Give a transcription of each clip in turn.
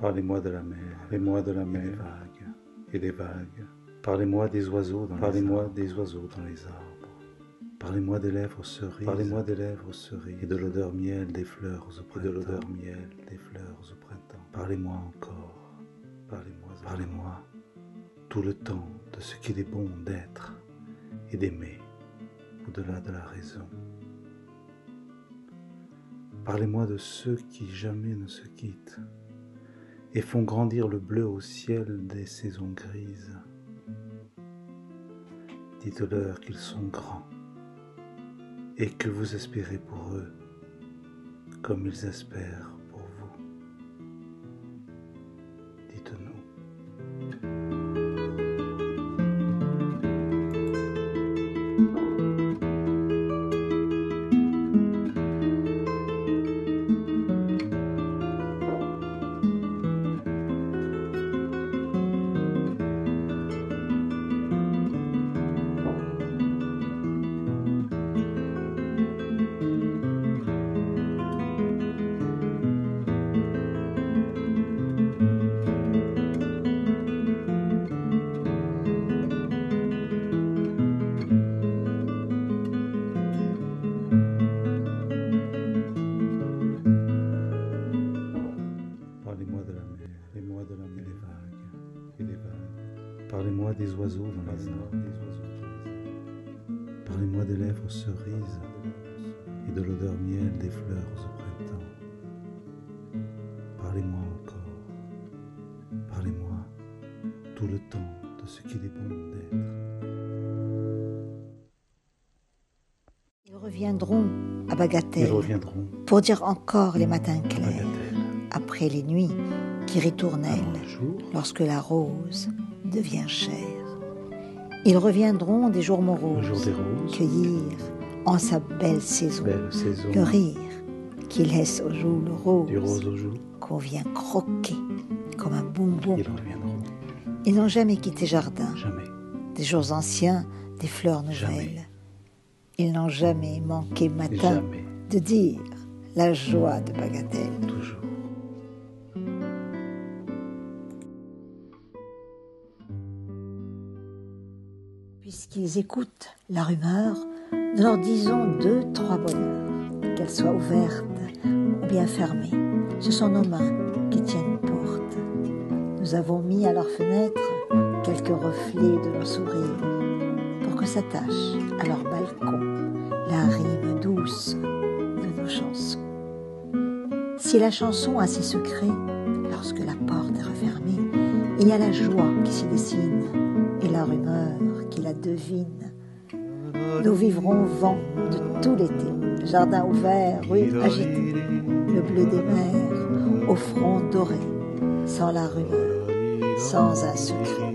Parlez-moi de la mer, parlez-moi de la mer et des vagues. Parlez-moi des oiseaux dans les arbres. Parlez-moi des lèvres cerises, et de l'odeur miel des fleurs au printemps. Parlez-moi encore, parlez-moi tout le temps de ce qu'il est bon d'être et d'aimer au-delà de la raison. Parlez-moi de ceux qui jamais ne se quittent et font grandir le bleu au ciel des saisons grises. Dites-leur qu'ils sont grands et que vous espérez pour eux comme ils espèrent pour vous. Dites-nous. Parlez-moi des oiseaux dans les arbres. Parlez-moi des lèvres cerises et de l'odeur miel des fleurs au printemps. Parlez-moi encore. Parlez-moi tout le temps de ce qu'il est bon d'être. Ils reviendront à Bagatelle pour dire encore les matins clairs, après les nuits qui ritournellent, lorsque la rose devient chère. Ils reviendront des jours moroses, cueillir en sa belle saison, le rire qui laisse aux joues le rose, qu'on vient croquer comme un bonbon. Ils n'ont jamais quitté jardin, des jours anciens, des fleurs nouvelles. Ils n'ont jamais manqué matin de dire la joie de Bagatelle. Toujours. Puisqu'ils écoutent la rumeur, nous leur disons 2, 3 bonheurs, qu'elles soient ouvertes ou bien fermées. Ce sont nos mains qui tiennent une porte. Nous avons mis à leurs fenêtres quelques reflets de nos sourires pour que s'attache à leur balcon la rime douce de nos chansons. Si la chanson a ses secrets, lorsque la porte est refermée, il y a la joie qui s'y dessine et la rumeur qui la devine. Nous vivrons au vent de tout l'été, jardin ouvert, rue agitée, le bleu des mers, au front doré, sans la rumeur, sans un secret.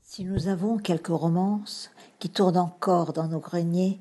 Si nous avons quelques romances qui tournent encore dans nos greniers,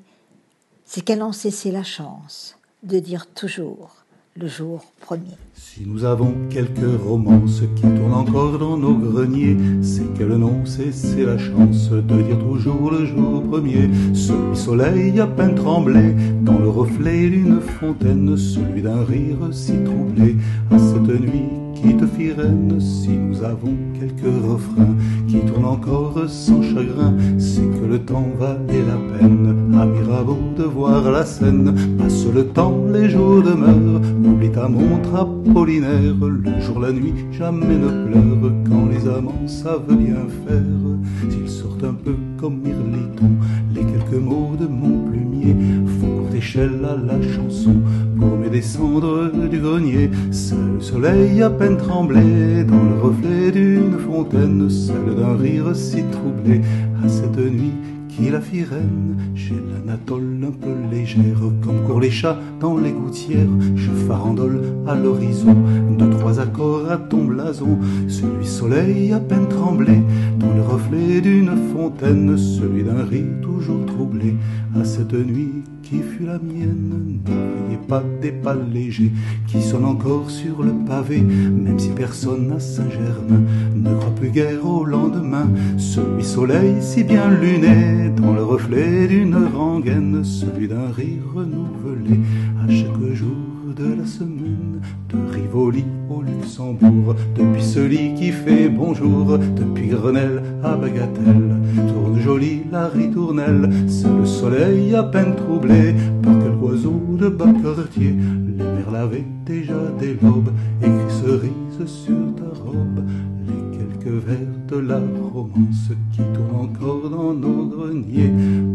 c'est qu'elles ont cessé la chance de dire toujours le jour premier. Si nous avons quelques romances qui tournent encore dans nos greniers, c'est qu'elles n'ont cessé la chance de dire toujours le jour premier. Celui soleil à peine tremblé dans le reflet d'une fontaine, celui d'un rire si troublé à cette nuit qui te fit reine. Si nous avons quelques refrains qui tournent encore sans chagrin, c'est que le temps valait la peine à Mirabeau de voir la scène. Passe le temps, les jours demeurent, oublie ta montre Apollinaire. Le jour, la nuit, jamais ne pleure quand les amants savent bien faire. S'ils sortent un peu comme Mirliton les quelques mots de mon plumier, faut courte échelle à la chanson pour me descendre du grenier. Seul le soleil à peine tremblé dans le reflet d'une fontaine, celle d'un rire si troublé à cette nuit qui la fit reine. J'ai l'anatole un peu légère, comme courent les chats dans les gouttières. Je farandole à l'horizon 2, 3 accords à ton blason. Celui soleil à peine tremblé dans le reflet d'une fontaine, celui d'un rire toujours troublé à cette nuit qui qui fut la mienne. N'envoyez pas des pas légers qui sonnent encore sur le pavé, même si personne à Saint-Germain ne croit plus guère au lendemain. Celui soleil si bien luné dans le reflet d'une rengaine, celui d'un rire renouvelé à chaque jour de la semaine. De Rivoli au Luxembourg, depuis ce lit qui fait bonjour, depuis Grenelle à Bagatelle, tourne jolie la ritournelle. C'est le soleil à peine troublé par quelques oiseaux de bas quartier. Les merles avaient déjà des lobes écrit cerises sur ta robe. Les quelques vers de la romance qui tournent encore dans nos greniers,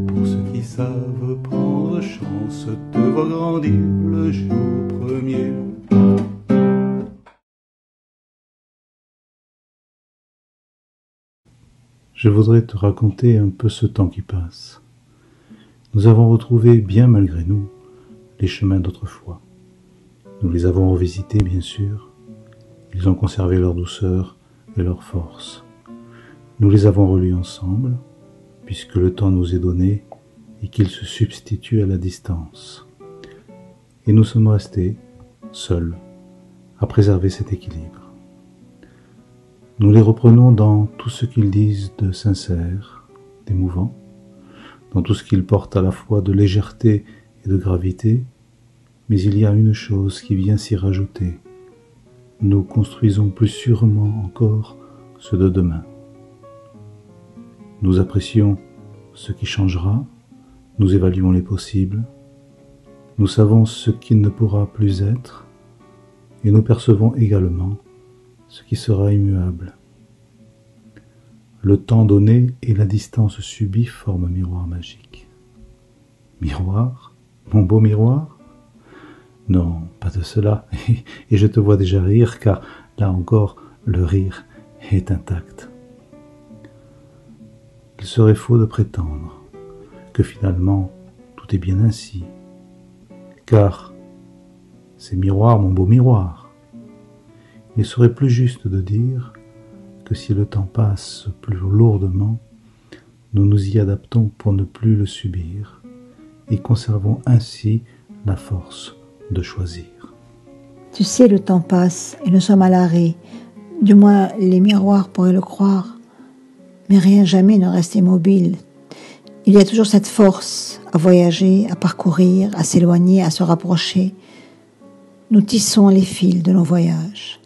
pour ceux qui savent prendre chance de voir grandir le jour premier. Je voudrais te raconter un peu ce temps qui passe. Nous avons retrouvé, bien malgré nous, les chemins d'autrefois. Nous les avons revisités, bien sûr. Ils ont conservé leur douceur et leur force. Nous les avons relus ensemble, puisque le temps nous est donné et qu'il se substitue à la distance. Et nous sommes restés, seuls, à préserver cet équilibre. Nous les reprenons dans tout ce qu'ils disent de sincère, d'émouvant, dans tout ce qu'ils portent à la fois de légèreté et de gravité, mais il y a une chose qui vient s'y rajouter. Nous construisons plus sûrement encore ce de demain. Nous apprécions ce qui changera, nous évaluons les possibles, nous savons ce qui ne pourra plus être, et nous percevons également ce qui sera immuable. Le temps donné et la distance subie forment un miroir magique. Miroir? Mon beau miroir? Non, pas de cela, et je te vois déjà rire, car là encore, le rire est intact. Il serait faux de prétendre que finalement tout est bien ainsi, car c'est miroir, mon beau miroir. Il serait plus juste de dire que si le temps passe plus lourdement, nous nous y adaptons pour ne plus le subir et conservons ainsi la force de choisir. Tu sais, le temps passe et nous sommes à l'arrêt. Du moins, les miroirs pourraient le croire. Mais rien jamais ne reste immobile. Il y a toujours cette force à voyager, à parcourir, à s'éloigner, à se rapprocher. Nous tissons les fils de nos voyages.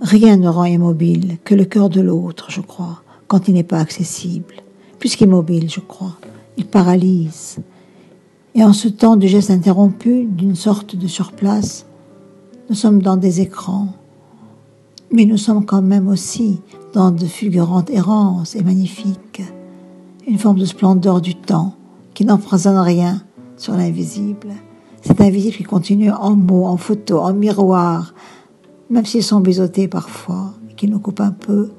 Rien ne rend immobile que le cœur de l'autre, je crois, quand il n'est pas accessible. Plus qu'immobile, je crois, il paralyse. Et en ce temps du geste interrompu, d'une sorte de surplace, nous sommes dans des écrans, mais nous sommes quand même aussi dans de fulgurantes errances et magnifiques, une forme de splendeur du temps qui n'empoisonne rien sur l'invisible. Cet invisible qui continue en mots, en photos, en miroirs, même s'ils sont biseautés parfois, et qu'ils nous coupent un peu.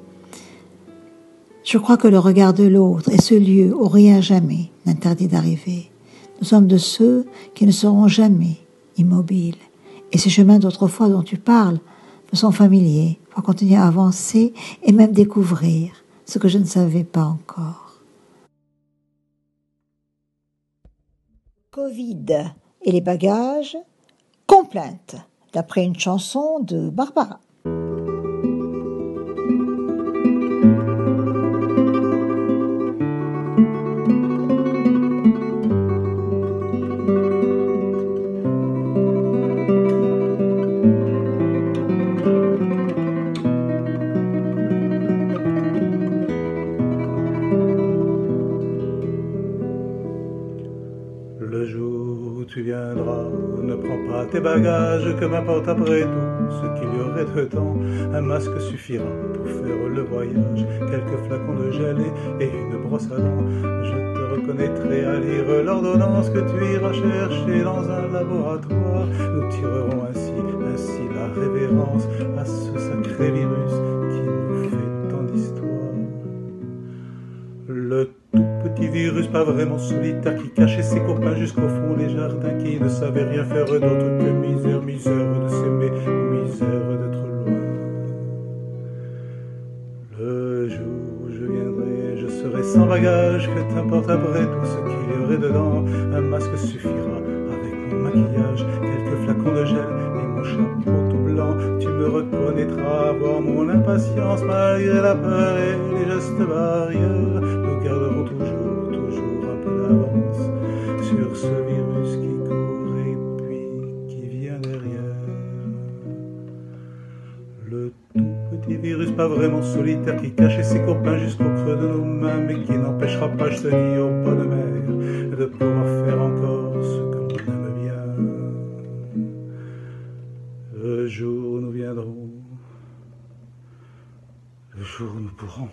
Je crois que le regard de l'autre est ce lieu où rien jamais n'interdit d'arriver. Nous sommes de ceux qui ne seront jamais immobiles. Et ces chemins d'autrefois dont tu parles me sont familiers pour continuer à avancer et même découvrir ce que je ne savais pas encore. Covid et les bagages, complainte, d'après une chanson de Barbara. Le jour où tu viendras, ne prends pas tes bagages, que m'importe après tout ce qu'il y aurait dedans. Un masque suffira pour faire le voyage, quelques flacons de gel et une brosse à dents. Je te reconnaîtrai à lire l'ordonnance que tu iras chercher dans un laboratoire. Nous tirerons ainsi la révérence à ce sacré virus qui nous fait tant d'histoire. Le tout petit virus, pas vraiment solitaire, qui cachait ses copains jusqu'au fond des jardins, qui ne savait rien faire d'autre que misère de s'aimer, misère d'être loin. Le jour où je viendrai, je serai sans bagages, que t'importe après tout ce qu'il y aurait dedans. Un masque suffira avec mon maquillage, quelques flacons de gel et mon chapeau tout blanc. Tu me reconnaîtras avant mon impatience, malgré la peur et les gestes barrières. Nous garderons toujours un peu d'avance sur ce virus qui court et puis qui vient derrière. Le tout petit virus pas vraiment solitaire qui cachait ses copains jusqu'au creux de nos mains, mais qui n'empêchera pas, je te dis, aux bonnes mères de pouvoir faire encore ce que l'on aime bien. Le jour où nous viendrons, le jour où nous pourrons